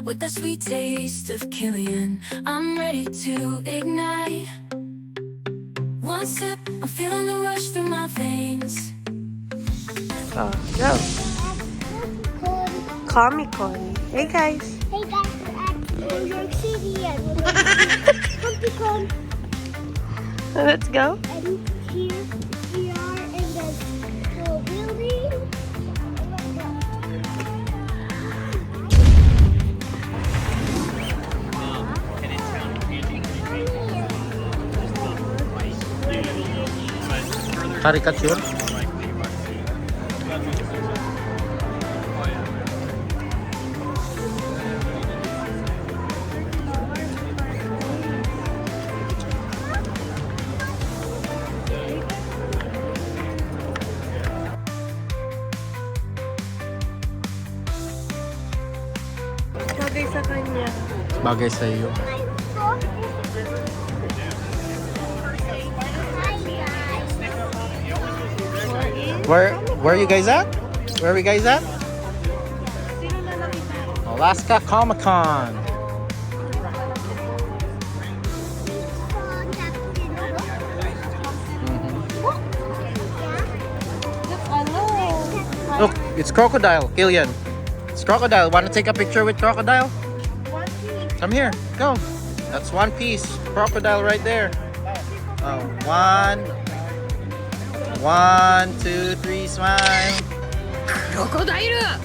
with the sweet taste of Killian. I'm ready to ignite. One sip, I'm feeling the rush through my veins. Oh, go. Comic-Con. Hey guys. Hey guys, we're at New York City and we're going to comiccon. Let's go. And here we are in the little building. Caricature? Bagay sa kanya. Bagay sa iyo. Where are you guys at? Where are we guys at? Alaska Comic-Con. Look, it's crocodile, Killian. It's crocodile. Want to take a picture with crocodile? Come here, go. That's one piece. Crocodile right there. Oh, 1, 2, 3, smile. Crocodile!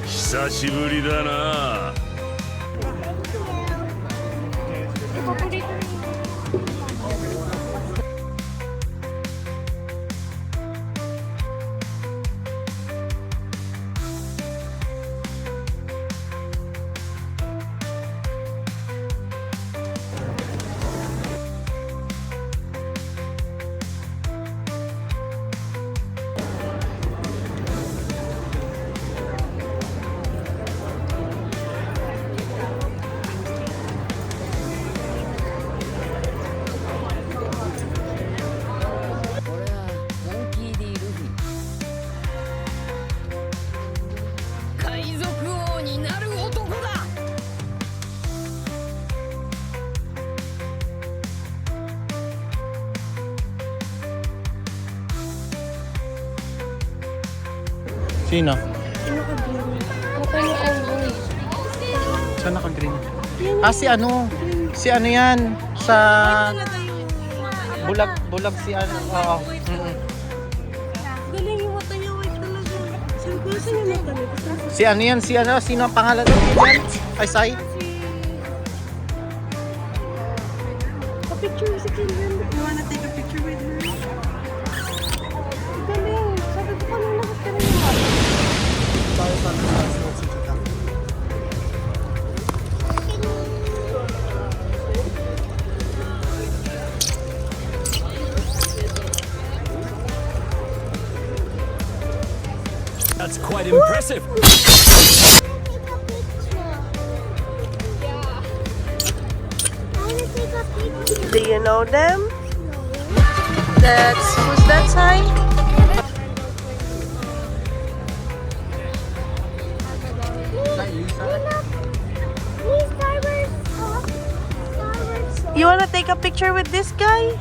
久しぶりだな。Sino? Naka-green. Saan naka-green? Ah, si ano? Si ano yan? Sa... Bulag si ano? Oo. Galing yung mata niya, white talaga. Saan ko saan yung mata niya? Si ano yan? Si ano? Sino ang pangalan ng yan? Ay, Sai? Picture si Killian. You wanna take a picture with her? Galing. Sabi ko pa nung lahat ka rin yung mata. That's quite impressive. Do you know them? Who's that sign? You wanna take a picture with this guy?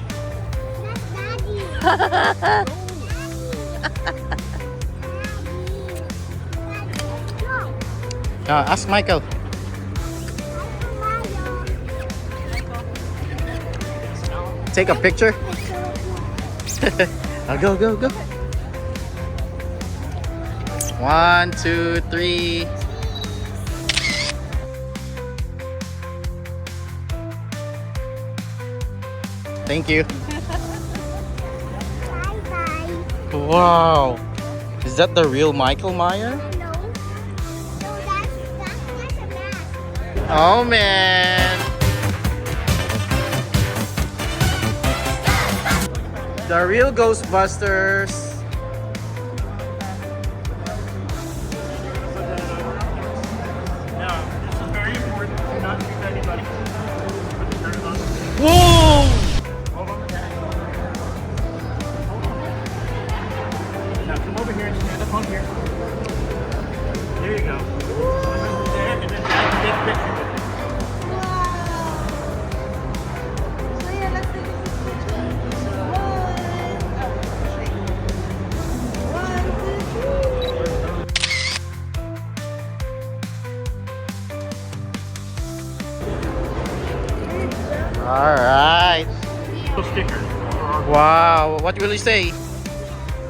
Ask Michael. Take a picture. Go. 1, 2, 3. Thank you. Wow. Is that the real Michael Myers? Oh man. The real Ghostbusters. Whoa! Now come over here and stand up on here. Wow, what will you say?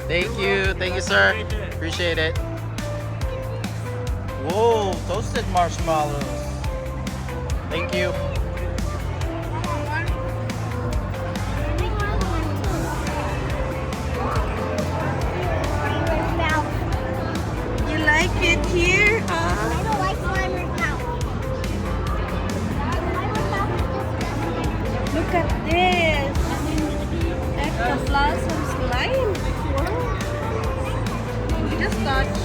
Thank you, sir. Appreciate it. Whoa, toasted marshmallows. Thank you. You like it here, huh? I don't like Slimer's mouth. Look at this. Ectoplasm slime. You just touch.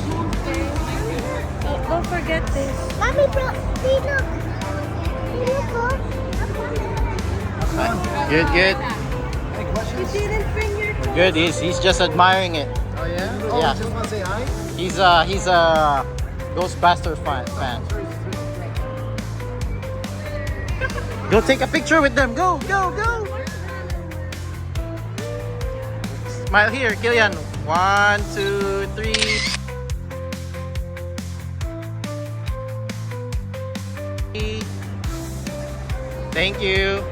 Oh, don't forget this. Mommy, bro, see, look. See, look, Good, good. You didn't bring your Good, he's just admiring it. Oh yeah? Oh, Yeah. just want to say hi? He's a Ghostbuster fan. Go take a picture with them. Go, go, go. Smile here, Killian. 1, 2, 3. Thank you.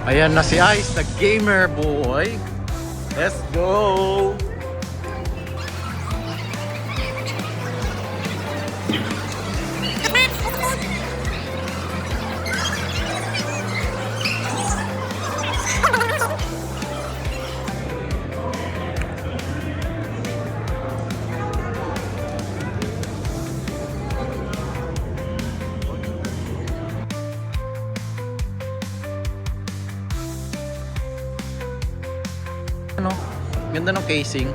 Ayan na si Ice, the gamer boy. Let's go. Ano? Ganda ng casing.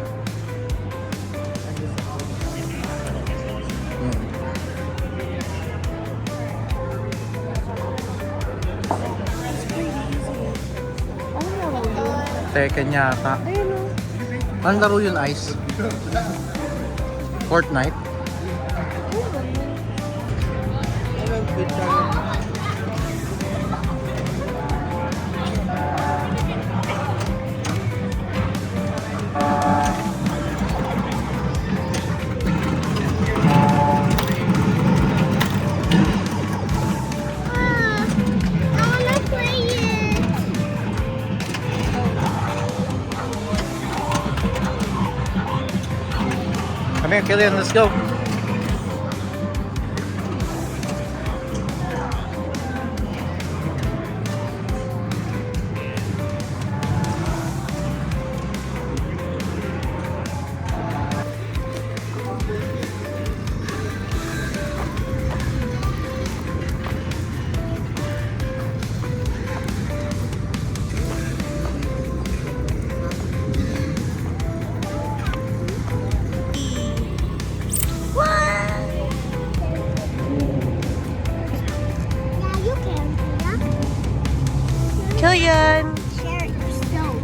Tekken yata. Ayun o. Anong laro yun, Ice? Fortnite? I wanna play it. Come here, Killian, let's go. Yeah, you can. Yeah. Killian. Share it yourself.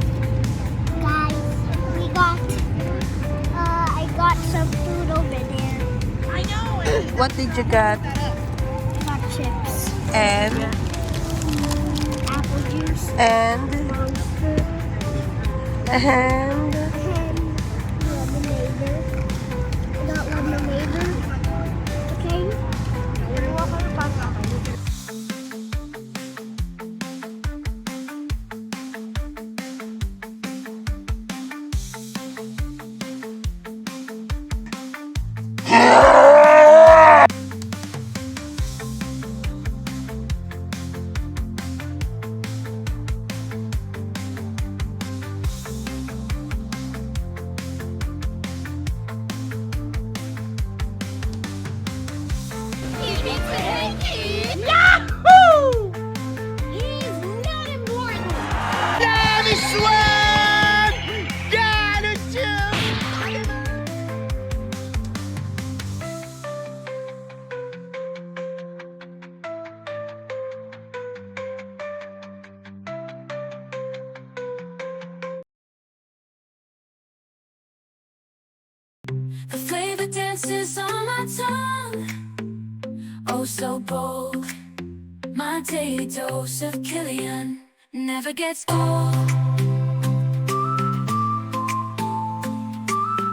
Guys, we got, I got some food over there. What did you get? Got chips. And Apple juice. and Monster. and Lemonade. I got lemonade. Okay? The flavor dances on my tongue. Oh, so bold. My daily dose of Killian never gets old.